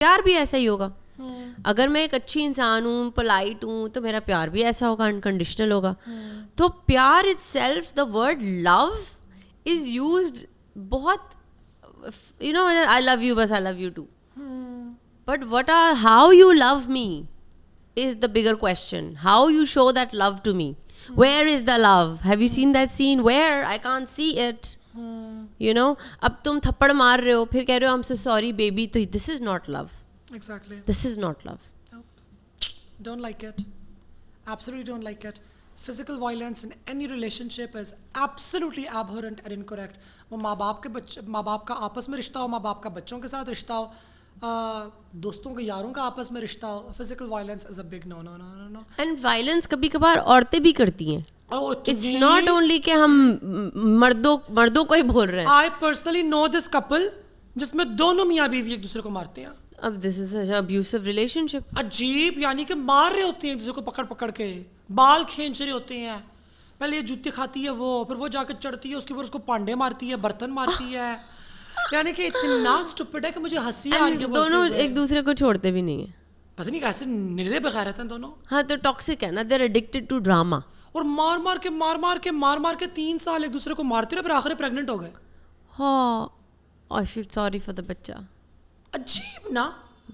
प्यार भी ऐसा ही होगा। अगर मैं एक अच्छी इंसान हूँ, पोलाइट हूँ, तो मेरा प्यार भी ऐसा होगा, अनकंडीशनल होगा। तो प्यार itself, the word love is used बहुत, you know, I love you, बस I love you too, but what are, how you love me is the bigger question. How you show that love to me. Where is the love? Have you seen that scene? Where? I can't see it. You know, अब तुम थप्पड़ मार रहे हो, फिर कह रहे हो I'm so sorry baby, तो this is not love. Exactly. This is not love. Nope. Don't like it. Absolutely don't like it. Physical violence in any relationship is absolutely abhorrent and incorrect. वो माँ बाप का आपस में रिश्ता हो, माँ बाप का बच्चों के साथ रिश्ता हो, दोस्तों के यारों का आपस में रिश्ता हो, physical violence is a big no no no no no. And violence कभी कभार औरतें भी करती हैं। इट्स नॉट ओनली कि हम मर्दों को ही बोल रहे हैं। I personally know this couple जिसमें दोनों मियाँ बीवी एक दूसरे को मारते हैं। अब this is a abusive relationship. अजीब, यानी कि मार रहे होते हैं एक दूसरे को पकड़ पकड़ के, बाल खींच रहे होते हैं, पहले ये जूते खाती है वो, फिर वो जाकर चढ़ती है उसके ऊपर, उसको पांडे मारती है, बर्तन मारती है, यानी कि इतना स्टूपिड है कि मुझे हंसी आ रही है। दोनों एक दूसरे को छोड़ते भी नहीं है, पता नहीं कैसे निरे बगैरत हैं दोनों। हाँ, तो टॉक्सिक है ना, they are addicted to drama. और मार मार के 3 साल एक दूसरे को मारते रहे, फिर आखिर प्रेग्नेंट हो गए। हाँ, I feel sorry for the बच्चा। अजीब ना,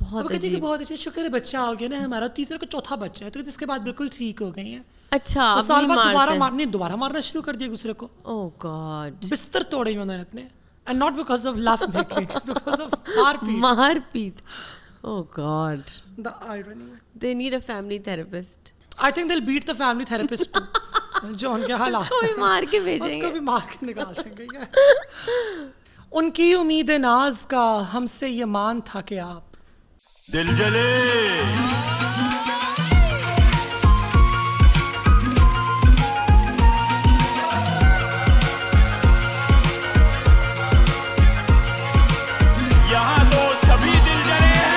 बहुत कहती कि बहुत अच्छा, शुक्र है बच्चा हो गया ना हमारा, तीसरे को चौथा बच्चा है, तो इसके बाद बिल्कुल ठीक हो गई है। अच्छा, तो साल बाद दोबारा मारना शुरू कर दिया एक दूसरे को। ओह गॉड, बिस्तर तोड़े उन्होंने अपने, and not because of love making, because of मारपीट। Oh God. The irony. They need a family therapist. I think they'll beat the family therapist too. जो उनके हालात उसको भी मार के भेजेंगे, उसको भी मार के निकाल देंगे। उनकी उम्मीद नाज का हमसे ये मान था कि आप दिल जले यहाँ तो सभी दिल जले हैं।